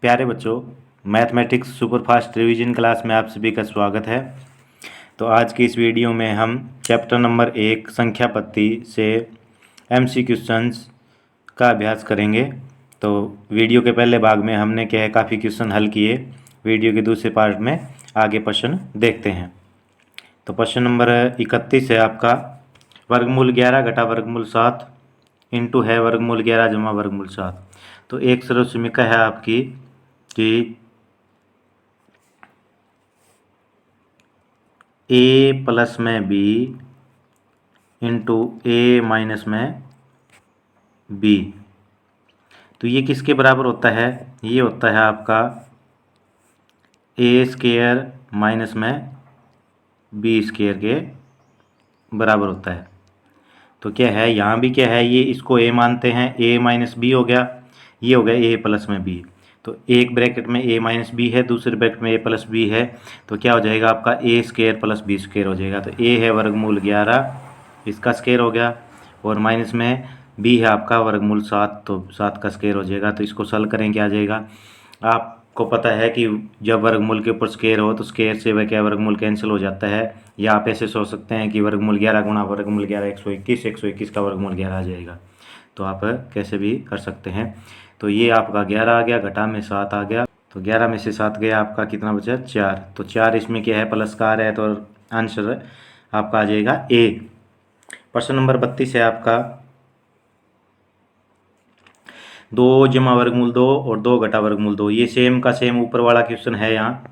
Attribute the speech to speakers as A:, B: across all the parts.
A: प्यारे बच्चों, mathematics superfast revision class में आप सभी का स्वागत है। तो आज की इस वीडियो में हम चैप्टर नंबर 1 संख्या पत्ती से एमसी क्वेश्चंस का अभ्यास करेंगे। तो वीडियो के पहले भाग में हमने क्या है काफ़ी क्वेश्चन हल किए। वीडियो के दूसरे पार्ट में आगे प्रश्न देखते हैं। तो प्रश्न नंबर 31 है आपका, वर्गमूल 11 घटा वर्गमूल 7 इंटू है वर्गमूल 11 जमा वर्गमूल 7। तो एक सर्वसमीका है आपकी कि ए प्लस में बी इंटू ए माइनस में बी। तो ये किसके बराबर होता है? ये होता है आपका ए स्केयर माइनस में बी स्केयर के बराबर होता है। तो क्या है, यहाँ भी क्या है, ये इसको ए मानते हैं, ए माइनस बी हो गया, ये हो गया ए प्लस में बी। तो एक ब्रैकेट में ए माइनस बी है, दूसरे ब्रैकेट में ए प्लस बी है, तो क्या हो जाएगा आपका ए स्केयर प्लस बी स्केयर हो जाएगा। तो ए है वर्गमूल 11, इसका स्केयर हो गया, और माइनस में बी है आपका वर्गमूल 7, तो 7 का स्केयर हो जाएगा। तो इसको सॉल्व करें, क्या आ जाएगा? आपको पता है कि जब वर्गमूल के ऊपर स्केयर हो तो स्केयर से वह क्या वर्गमूल कैंसिल हो जाता है, या आप ऐसे सोच सकते हैं कि वर्गमूल 11 गुणा वर्गमूल 11 121, 121 का वर्गमूल 11 आ जाएगा। तो आप कैसे भी कर सकते हैं। तो ये आपका 11 आ गया, घटा में 7 आ गया, तो 11 में से 7 गया, आपका कितना बचा? 4। तो 4 इसमें क्या है, प्लस का आ रहा है, तो आंसर आपका आ जाएगा ए। प्रश्न नंबर 32 है आपका, 2 जमा वर्गमूल 2 और 2 घटा वर्गमूल 2। ये सेम का सेम ऊपर वाला क्वेश्चन है यहाँ।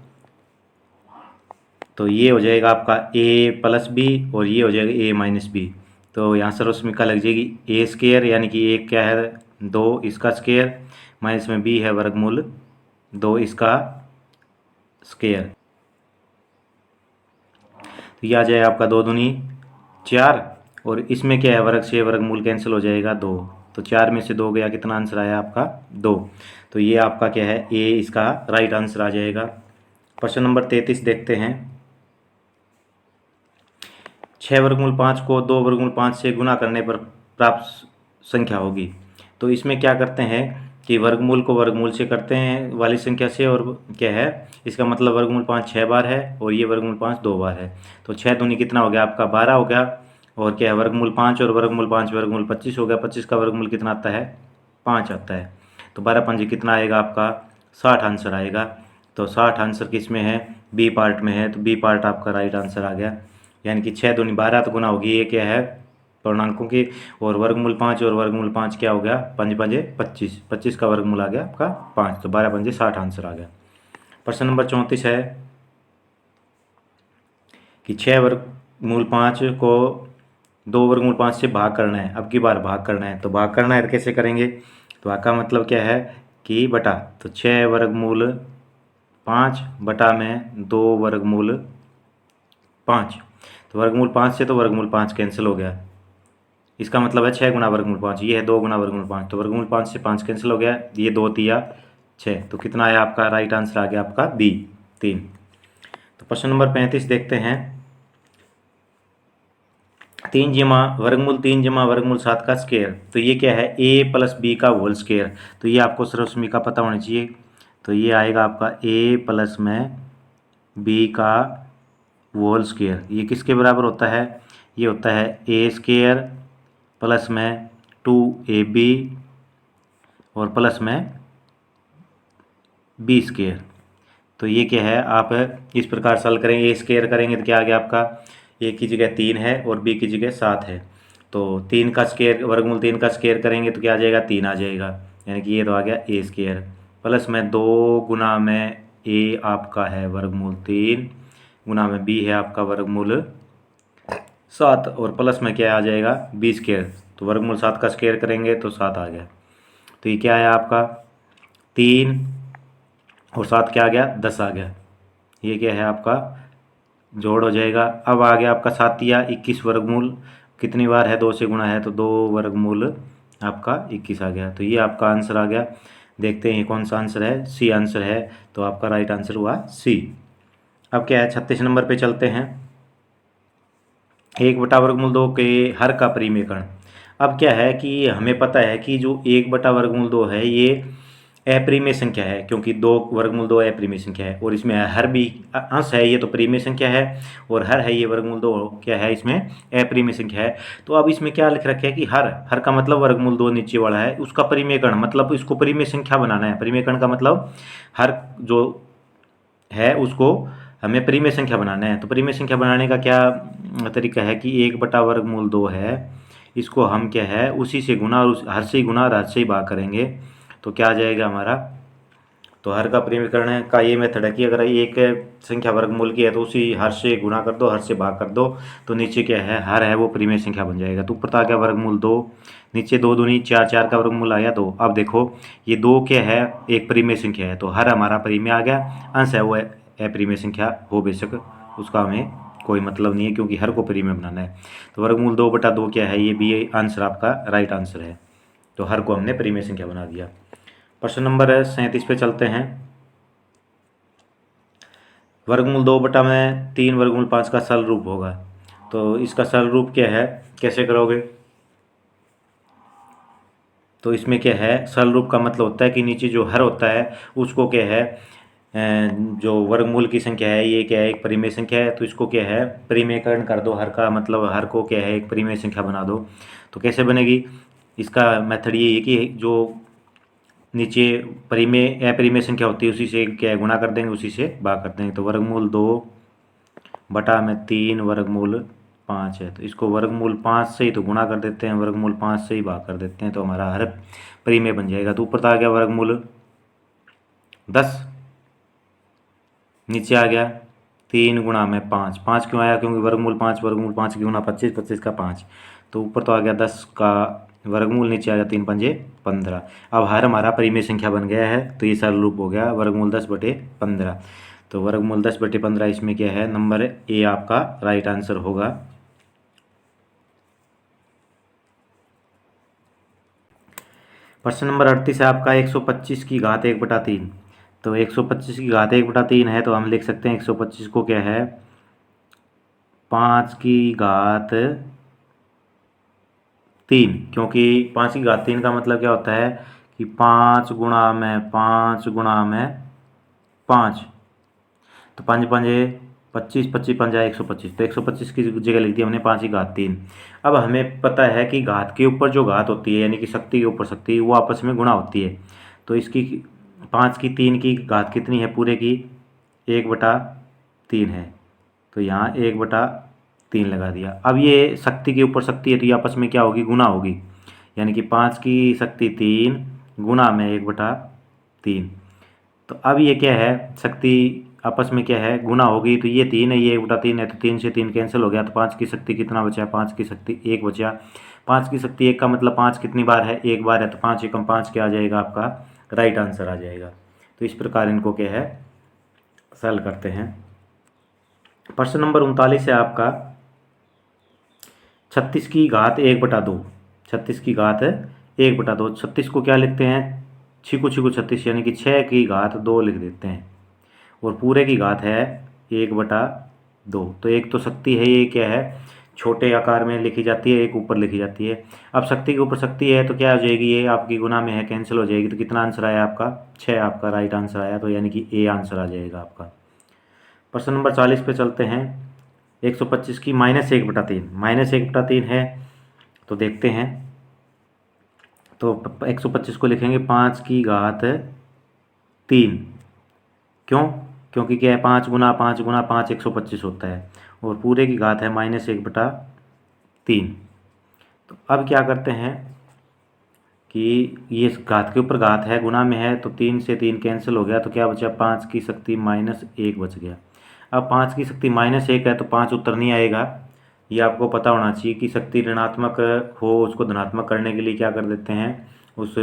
A: तो ये हो जाएगा आपका ए प्लस बी और ये हो जाएगा ए माइनस बी। तो यहाँ सर्वसमीका लग जाएगी ए स्केयर, यानी कि एक क्या है 2 इसका स्केयर, माइनस में बी है वर्गमूल 2 इसका स्केयर। तो ये आ जाएगा आपका 2 दूनी 4, और इसमें क्या है वर्ग से वर्गमूल कैंसिल हो जाएगा 2। तो 4 में से 2 गया, कितना आंसर आया आपका 2। तो ये आपका क्या है ए इसका राइट आंसर आ जाएगा। प्रश्न नंबर 33 देखते हैं, 6 वर्गमूल 5 को 2 वर्गमूल 5 से गुना करने पर प्राप्त संख्या होगी। तो इसमें क्या करते हैं कि वर्गमूल को वर्गमूल से करते हैं वाली संख्या से, और क्या है इसका मतलब वर्गमूल 5 6 बार है और ये वर्गमूल 5 2 बार है। तो 6 दूनी कितना हो गया आपका 12 हो गया, और क्या है वर्गमूल 5 और वर्गमूल 5 वर्गमूल 25 हो गया। 25 का वर्गमूल कितना आता है? 5 आता है। तो 12 पंजे कितना आएगा आपका? 60 आंसर आएगा। तो 60 आंसर किस में है? बी पार्ट में है। तो बी पार्ट आपका राइट आंसर आ गया, यानी कि 6 दूनी 12 तो गुना होगी, ये क्या है पूर्णांकों की, और वर्गमूल 5 और वर्गमूल 5 क्या हो गया? 5 पंजे 25, 25 का वर्गमूल आ गया आपका 5, तो 12 पंजे 60 आंसर आ गया। प्रश्न नंबर 34 है कि 6 वर्गमूल 5 को 2 वर्गमूल 5 से भाग करना है, अब की बार भाग करना है। तो भाग करना है तो कैसे करेंगे? तो भाग का मतलब क्या है कि बटा, तो 6 वर्गमूल 5 बटा में 2 वर्गमूल 5। तो वर्गमूल 5 से तो वर्गमूल 5 कैंसिल हो गया, इसका मतलब है 6 गुना वर्गमूल 5, ये है 2 गुना वर्गमूल 5, तो वर्गमूल 5 से 5 कैंसिल हो गया, ये 2 तिया 6। तो कितना आया आपका? राइट आंसर आ गया आपका बी 3। तो प्रश्न नंबर 35 देखते हैं, 3 जमा वर्गमूल 3 जमा वर्गमूल 7 का स्केयर। तो ये क्या है? ए प्लस बी का होल स्केयर। तो ये आपको सर्वसमीका पता होनी चाहिए। तो ये आएगा आपका ए प्लस में बी का होल स्केयर। ये किसके बराबर होता है? ये होता है ए स्केयर प्लस में 2ab और प्लस में बी स्केयर। तो ये क्या है, आप इस प्रकार सॉल्व करें, ए स्केयर करेंगे तो क्या आ गया आपका? ए की जगह 3 है और बी की जगह 7 है। तो 3 का स्केयर वर्गमूल 3 का स्केयर करेंगे तो क्या आ जाएगा? 3 आ जाएगा, यानी कि ये तो आ गया ए स्केयर, प्लस में 2 गुना में ए आपका है वर्गमूल 3 गुना में बी है आपका वर्गमूल 7, और प्लस में क्या आ जाएगा? B square. तो वर्गमूल 7 का स्केयर करेंगे तो 7 आ गया। तो ये क्या है आपका 3 और 7 क्या आ गया? 10 आ गया। ये क्या है आपका जोड़ हो जाएगा। अब आ गया आपका 7 या 21 वर्गमूल, कितनी बार है? 2 से गुणा है, तो 2 वर्गमूल आपका 21 आ गया। तो ये आपका आंसर आ गया। देखते हैं कौन सा आंसर है, सी आंसर है। तो आपका राइट आंसर हुआ सी। अब क्या है 36 नंबर पे चलते हैं, 1 बटा वर्गमूल 2 के हर का परिमेयकरण। अब क्या है कि हमें पता है कि जो 1 बटा वर्गमूल 2 है ये अप्रिमेय संख्या है, क्योंकि 2 वर्गमूल 2 अप्रिमेय संख्या है, और इसमें हर भी अंश है, ये तो परिमेय संख्या है, और हर है ये वर्गमूल 2 क्या है, इसमें अप्रिमेय संख्या है। तो अब इसमें क्या लिख रखा है कि हर का मतलब वर्गमूल 2 नीचे वाला है, उसका परिमेयकरण मतलब इसको परिमेय संख्या बनाना है। परिमेयकरण का मतलब हर जो है उसको हमें परिमेय संख्या बनाना है। तो परिमेय संख्या बनाने का क्या तरीका है कि 1/वर्गमूल 2 है, इसको हम क्या है उसी से गुना और हर से ही गुना और हर से ही भाग करेंगे, तो क्या आ जाएगा हमारा। तो हर का परिमेयकरण का ये मेथड है कि अगर एक संख्या वर्गमूल की है तो उसी हर से गुना कर दो, हर से भाग कर दो, तो नीचे क्या है हर है वो परिमेय संख्या बन जाएगा। तो ऊपर तो आ गया वर्गमूल 2, नीचे 2 दूनी 4, 4 का वर्गमूल आ गया 2। अब देखो ये 2 क्या है, एक परिमेय संख्या है, तो हर हमारा परिमेय आ गया, अंश है वो अपरिमेय संख्या हो बेशक, उसका हमें कोई मतलब नहीं है, क्योंकि हर को परिमेय बनाना है। तो वर्गमूल 2/2 क्या है, ये भी आंसर आपका राइट आंसर है। तो हर को हमने परिमेय संख्या बना दिया। प्रश्न नंबर 37 पे चलते हैं। वर्गमूल 2/3 वर्गमूल 5 का सरल रूप होगा। तो इसका सरल रूप क्या है, कैसे करोगे। तो इसमें क्या है, सरल रूप का मतलब होता है कि नीचे जो हर होता है उसको क्या है जो वर्गमूल की संख्या है ये क्या है एक परिमेय संख्या है, तो इसको क्या है परिमेयकरण कर दो, हर का मतलब हर को क्या है एक परिमेय संख्या बना दो। तो कैसे बनेगी, इसका मेथड ये है कि जो नीचे परिमेय अपरिमेय संख्या होती है उसी से क्या है गुणा कर देंगे, उसी से भाग कर देंगे। तो वर्गमूल 2/3 वर्गमूल 5 है, तो इसको वर्गमूल 5 से ही तो गुणा कर देते हैं, वर्गमूल 5 से ही भाग कर देते हैं, तो हमारा हर परिमेय बन जाएगा। तो ऊपर तो आ गया वर्गमूल 10, नीचे आ गया 3 गुणा में 5, 5 क्यों आया, क्योंकि वर्गमूल 5 की गुणा 25, 25 का 5, तो ऊपर तो आ गया 10 का वर्गमूल, नीचे आ गया 3 पंजे 15। अब हर हमारा परिमेय संख्या बन गया है, तो ये सरल रूप हो गया वर्गमूल 10/15। तो वर्गमूल 10/15 इसमें क्या है, नंबर ए आपका राइट आंसर होगा। प्रश्न नंबर 38 है आपका 125 की घात 1/3। तो 125 की घात 1/3 है, तो हम लिख सकते हैं 125 को क्या है 5 की घात 3, क्योंकि 5 की घात 3 का मतलब क्या होता है कि 5 गुणा में 5 गुणा में 5, तो 5 पंजे 25, 25 पंजा 125, तो 125 की जगह लिख दी हमने 5 की घात 3। अब हमें पता है कि घात के ऊपर जो घात होती है यानी कि शक्ति के ऊपर शक्ति वो आपस में गुणा होती है। तो इसकी 5 की 3 की घात कितनी है, पूरे की 1/3 है, तो यहाँ 1/3 लगा दिया। अब ये शक्ति के ऊपर शक्ति है तो ये आपस में क्या होगी, गुणा होगी, यानी कि 5 की शक्ति 3 गुणा में 1/3। तो अब ये क्या है शक्ति आपस में क्या है गुणा होगी, तो ये 3 है, ये 1/3 है, तो 3 से 3 कैंसिल हो गया, तो 5 की शक्ति कितना बचा, 5 की शक्ति 1 बचा। 5 की शक्ति 1 का मतलब 5 कितनी बार है, 1 बार है, तो 5 एकम 5 क्या आ जाएगा आपका राइट आंसर आ जाएगा। तो इस प्रकार इनको क्या है सरल करते हैं। प्रश्न नंबर 39 है आपका 36 की घात 1/2। 36 की घात 1/2, 36 को क्या लिखते हैं छिको छिको 36, यानी कि 6 की घात 2 लिख देते हैं, और पूरे की घात है 1/2। तो एक तो शक्ति है ये क्या है छोटे आकार में लिखी जाती है, एक ऊपर लिखी जाती है। अब शक्ति के ऊपर शक्ति है तो क्या हो जाएगी, ये आपकी गुना में है कैंसिल हो जाएगी, तो कितना आंसर आया आपका 6 आपका राइट आंसर आया, तो यानी कि ए आंसर आ जाएगा आपका। प्रश्न नंबर 40 पे चलते हैं। 125 की -1/3, -1/3 है, तो देखते हैं। तो 125 को लिखेंगे 5 की घात 3, क्यों, क्योंकि क्या है 5 गुना 5 गुना 5 125 होता है, और पूरे की घात है -1/3। तो अब क्या करते हैं कि ये घात के ऊपर घात है गुना में है, तो 3 से 3 कैंसिल हो गया, तो क्या बचा 5 की शक्ति -1 बच गया। अब 5 की शक्ति -1 है तो 5 उत्तर नहीं आएगा, ये आपको पता होना चाहिए कि शक्ति ऋणात्मक हो उसको धनात्मक करने के लिए क्या कर देते हैं उस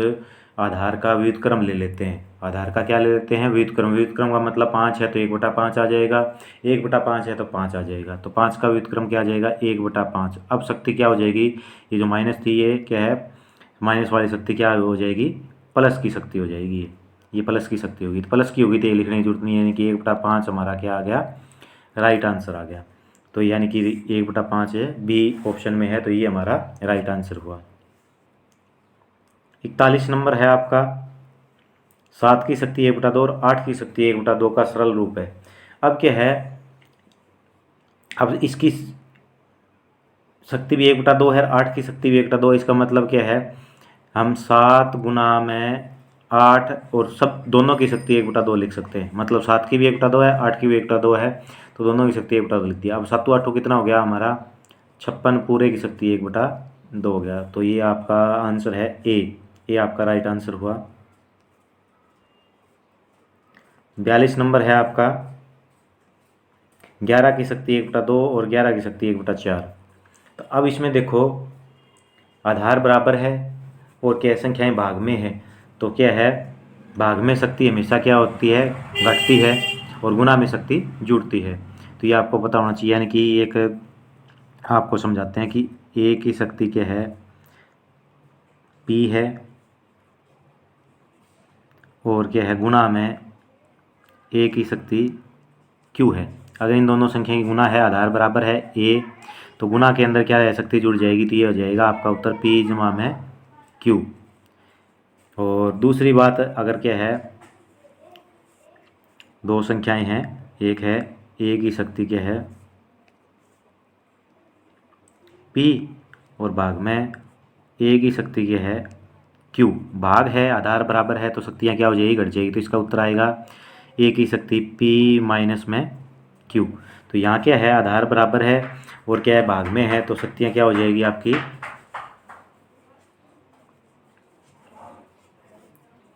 A: आधार का व्युत्क्रम ले लेते हैं। आधार का क्या ले लेते हैं व्युत्क्रम, व्युत्क्रम का मतलब 5 है तो 1/5 आ जाएगा, 1/5 है तो 5 आ जाएगा, तो 5 का व्युत्क्रम क्या आ जाएगा 1/5। अब शक्ति क्या हो जाएगी, ये जो माइनस थी ये क्या है माइनस वाली शक्ति क्या हो जाएगी प्लस की शक्ति हो जाएगी, ये प्लस की शक्ति होगी, तो प्लस की होगी तो ये लिखने की जरूरत नहीं है, यानी कि 1/5 हमारा क्या आ गया राइट आंसर आ गया। तो यानी कि 1/5 है बी ऑप्शन में है, तो ये हमारा राइट आंसर हुआ। 41 नंबर है आपका 7 की शक्ति 1/2 और 8 की शक्ति 1/2 का सरल रूप है। अब क्या है, अब इसकी शक्ति भी 1/2 है, 8 की शक्ति भी 1/2। इसका मतलब क्या है, हम 7 गुना में 8 और सब दोनों की शक्ति 1/2 लिख सकते हैं। मतलब 7 की भी 1/2 है, 8 की भी 1/2 है, तो दोनों की शक्ति 1/2 लिख दिया। अब 7 8 कितना हो गया हमारा, 56 पूरे की शक्ति 1/2 हो गया। तो ये आपका आंसर है ए आपका राइट आंसर हुआ। 42 नंबर है आपका, 11 की शक्ति 1/2 और 11 की शक्ति 1/4। तो अब इसमें देखो, आधार बराबर है और क्या संख्याएं भाग में है, तो क्या है, भाग में शक्ति हमेशा क्या होती है, घटती है, और गुणा में शक्ति जुड़ती है। तो ये आपको पता होना चाहिए। यानी कि एक आपको समझाते हैं कि ए की शक्ति क्या है, पी है, और क्या है, गुणा में ए की शक्ति क्यू है। अगर इन दोनों संख्या की गुणा है, आधार बराबर है ए, तो गुणा के अंदर क्या है, शक्ति जुड़ जाएगी, तो ये हो जाएगा आपका उत्तर पी जमा में क्यू। और दूसरी बात, अगर क्या है, दो संख्याएं हैं, एक है ए की शक्ति क्या है पी, और भाग में ए की शक्ति क्या है क्यू। भाग है, आधार बराबर है, तो शक्तियाँ क्या हो जाएगी, घट जाएगी। तो इसका उत्तर आएगा ए की शक्ति पी माइनस में क्यू। तो यहाँ क्या है, आधार बराबर है और क्या है, भाग में है, तो शक्तियाँ क्या हो जाएगी आपकी,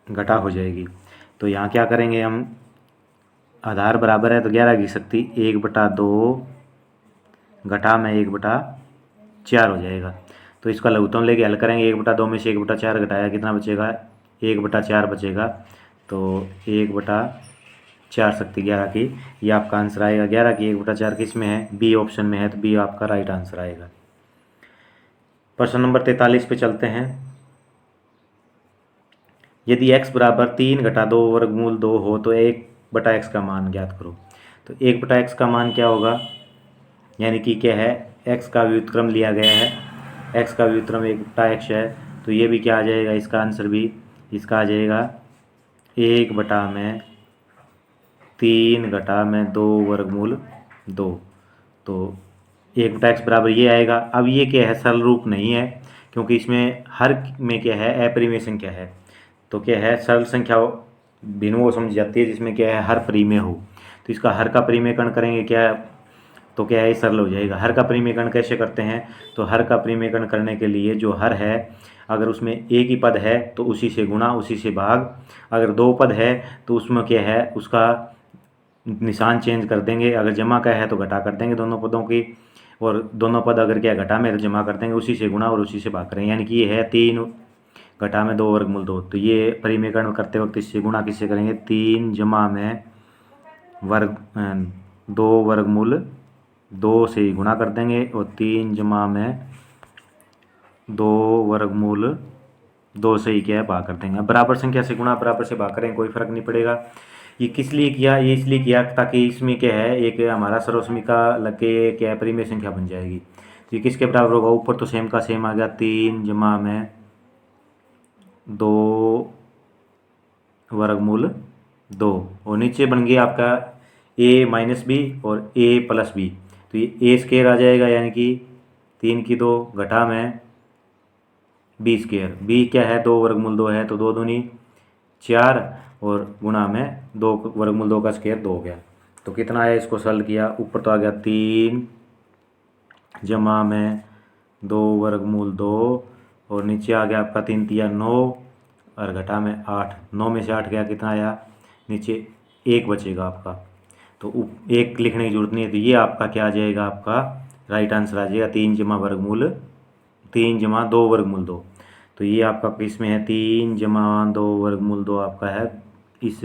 A: घटा हो जाएगी। तो यहाँ क्या करेंगे हम, आधार बराबर है तो 11 की शक्ति 1/2 घटा में 1/4 हो जाएगा। तो इसका लघुत्तम लेके हल करेंगे, 1/2 में से 1/4 घटाया कितना बचेगा, 1/4 बचेगा। तो 1/4 शक्ति 11 की, ये आपका आंसर आएगा। 11 की 1/4 किस में है, बी ऑप्शन में है, तो बी आपका राइट आंसर आएगा। प्रश्न नंबर 43 पे चलते हैं। यदि x बराबर 3 घटा 2 वर्गमूल 2 हो तो 1/x का मान ज्ञात करो। तो 1/x का मान क्या होगा, यानी कि क्या है, x का व्युत्क्रम लिया गया है, x का व्युत्क्रम 1/x है, तो ये भी क्या आ जाएगा, इसका आंसर भी इसका आ जाएगा 1/3 घटा में 2 वर्गमूल 2। तो 1/x बराबर ये आएगा। अब ये क्या है, सरल रूप नहीं है, क्योंकि इसमें हर में क्या है, अपरिमेय संख्या है। तो क्या है, सरल संख्या भिन्न वो समझ जाती है जिसमें क्या है, हर परिमेय हो। तो इसका हर का परिमेयकरण करेंगे क्या, तो क्या है, सरल हो जाएगा। हर का परिमेयकरण कैसे करते हैं, तो हर का परिमेयकरण करने के लिए जो हर है, अगर उसमें एक ही पद है तो उसी से गुणा, उसी से भाग। अगर दो पद है तो उसमें क्या है, उसका निशान चेंज कर देंगे। अगर जमा का है तो घटा कर देंगे दोनों पदों की, और दोनों पद अगर क्या घटा में तो जमा कर देंगे, उसी से गुणा और उसी से भाग करेंगे। यानी कि ये है 3 घटा में 2 वर्गमूल 2। तो ये परिमेयकरण करते वक्त इससे गुणा किससे करेंगे, 3 जमा में 2 वर्गमूल 2 से ही गुणा कर देंगे, और 3 जमा में 2 वर्गमूल 2 से ही क्या है, भाग कर देंगे। बराबर संख्या से गुणा, बराबर से भाग करें, कोई फर्क नहीं पड़ेगा। ये किस लिए किया, ये इसलिए किया ताकि इसमें क्या है, एक हमारा सर्वसमीका लग के क्या है, परिमेय संख्या बन जाएगी। तो ये किसके बराबर होगा, ऊपर तो सेम का सेम आ गया, 3 जमा में 2 वर्गमूल 2, और नीचे बन गया आपका a माइनस बी और a प्लस बी। तो ये a स्क्वायर आ जाएगा, यानी कि 3 की 2 घटा में b स्क्वायर। b क्या है, 2 वर्गमूल 2 है, तो 2 दूनी 4, और गुणा में 2 वर्गमूल 2 का स्क्वायर 2 हो गया। तो कितना आया, इसको सरल किया, ऊपर तो आ गया 3 जमा में 2 वर्गमूल 2, और नीचे आ गया आपका 3 तिया 9, और घटा में 8। 9 में से 8 गया, कितना आया, नीचे 1 बचेगा आपका। तो 1 लिखने की जरूरत नहीं है, तो ये आपका क्या आ जाएगा, आपका राइट आंसर आ जाएगा 3 जमा 2 वर्गमूल 2। तो ये आपका किस में है, 3 जमा 2 वर्गमूल 2 आपका है इस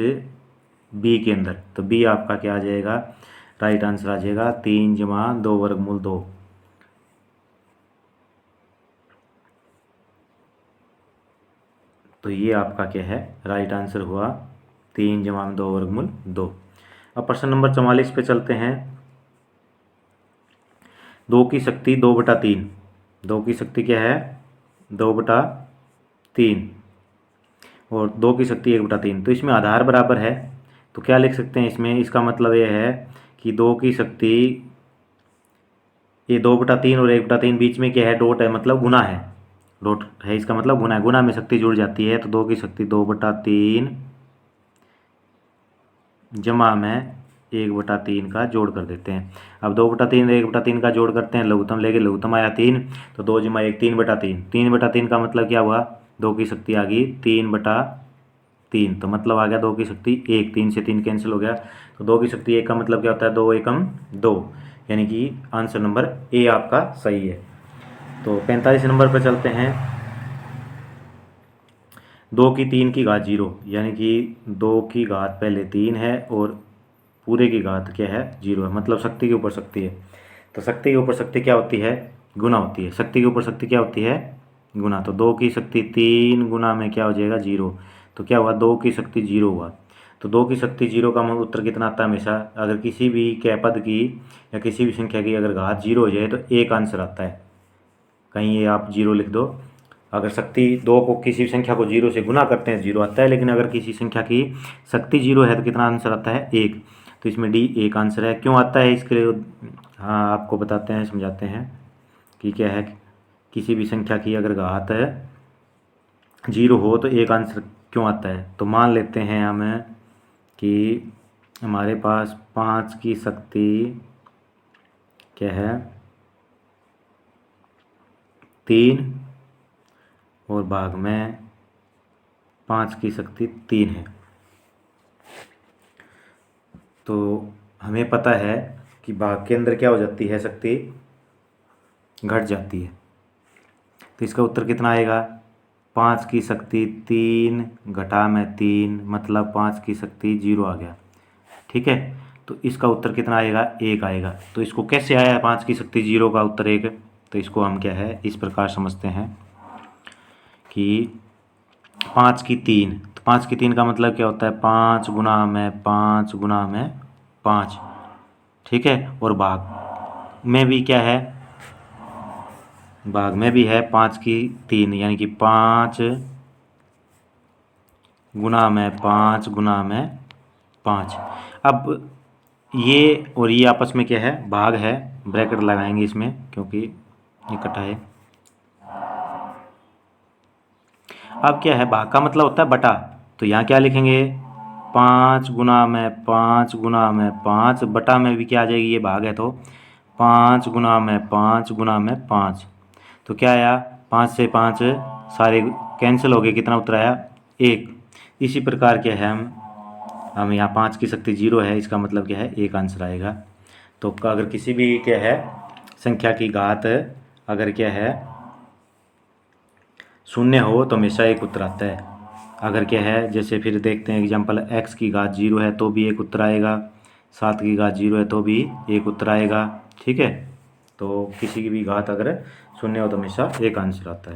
A: बी के अंदर। तो बी आपका क्या आ जाएगा, राइट आंसर आ जाएगा 3 जमा 2 वर्गमूल 2। तो ये आपका क्या है, राइट आंसर हुआ 3 जमा 2 वर्गमूल 2। अब प्रश्न नंबर 44 पे चलते हैं। 2 की शक्ति 2/3, 2 की शक्ति क्या है, 2/3, और 2 की शक्ति 1/3। तो इसमें आधार बराबर है, तो क्या लिख सकते हैं इसमें, इसका मतलब ये है कि 2 की शक्ति, ये 2/3 और 1/3 बीच में क्या है, डॉट है, मतलब गुना है, डॉट है इसका मतलब गुना है, गुना में शक्ति जुड़ जाती है। तो 2 की शक्ति 2/3 जमा में 1/3 का जोड़ कर देते हैं। अब 2/3 1/3 का जोड़ करते हैं, लघुत्तम लेके लघुत्तम आया 3, तो 2 जमा 1 3/3। 3/3 का मतलब क्या हुआ, 2 की शक्ति आ गई 3/3, तो मतलब आ गया 2 की शक्ति 1, 3 से 3 कैंसिल हो गया। तो 2 की शक्ति 1 का मतलब क्या होता है, 2 एकम 2, यानी कि आंसर नंबर ए आपका सही है। तो 45 नंबर पर चलते हैं। 2 की 3 की घात 0, यानी कि 2 की घात पहले 3 है और पूरे की घात क्या है, 0 है, मतलब शक्ति के ऊपर शक्ति है। तो शक्ति के ऊपर शक्ति क्या होती है, गुना होती है। शक्ति के ऊपर शक्ति क्या होती है, गुना। तो 2 की शक्ति 3 गुना में क्या हो जाएगा, 0। तो क्या हुआ, 2 की शक्ति 0 हुआ। तो 2 की शक्ति 0 का उत्तर कितना आता है हमेशा, अगर किसी भी कै पद की या किसी भी संख्या की अगर घात 0 हो जाए तो एक आंसर आता है। कहीं ये आप 0 लिख दो, अगर शक्ति 2 को किसी भी संख्या को 0 से गुना करते हैं 0 आता है, लेकिन अगर किसी संख्या की शक्ति 0 है तो कितना आंसर आता है, 1। तो इसमें डी एक आंसर है। क्यों आता है इसके लिए, हाँ आपको बताते हैं, समझाते हैं कि क्या है। किसी भी संख्या की अगर घात 0 हो तो एक आंसर क्यों आता है। तो मान लेते हैं हमें कि हमारे पास 5 की शक्ति क्या है, 3 और भाग में 5 की शक्ति 3 है। तो हमें पता है कि भाग के अंदर क्या हो जाती है, शक्ति घट जाती है। तो इसका उत्तर कितना आएगा, 5 की शक्ति 3 घटा में 3, मतलब 5 की शक्ति 0 आ गया। ठीक है, तो इसका उत्तर कितना आएगा, 1 आएगा। तो इसको कैसे आया 5 की शक्ति 0 का उत्तर 1, तो इसको हम क्या है इस प्रकार समझते हैं कि 5 की 3, तो 5 की 3 का मतलब क्या होता है, 5 गुना में 5 गुना में 5। ठीक है, और भाग में भी क्या है, भाग में भी है 5 की 3, यानी कि 5 गुना में 5 गुना में 5। अब ये और ये आपस में क्या है, भाग है, ब्रैकेट लगाएंगे इसमें क्योंकि इकट्ठा है। अब क्या है, भाग का मतलब होता है बटा, तो यहाँ क्या लिखेंगे, 5 गुना में 5 गुना में 5, बटा में भी क्या आ जाएगी, ये भाग है तो 5 गुना में 5 गुना में 5। तो क्या आया, 5 से 5 सारे कैंसिल हो गए, कितना उत्तर आया, 1। इसी प्रकार क्या है, हम यहाँ 5 की शक्ति 0 है, इसका मतलब क्या है, 1 आंसर आएगा। तो अगर किसी भी क्या है संख्या की घात अगर क्या है 0 हो तो हमेशा 1 उत्तर आता है। अगर क्या है, जैसे फिर देखते हैं एग्जाम्पल, x की घात 0 है तो भी 1 उत्तर आएगा, 7 की घात 0 है तो भी 1 उत्तर आएगा। ठीक है, तो किसी की भी घात अगर 0 हो तो हमेशा 1 आंसर आता है।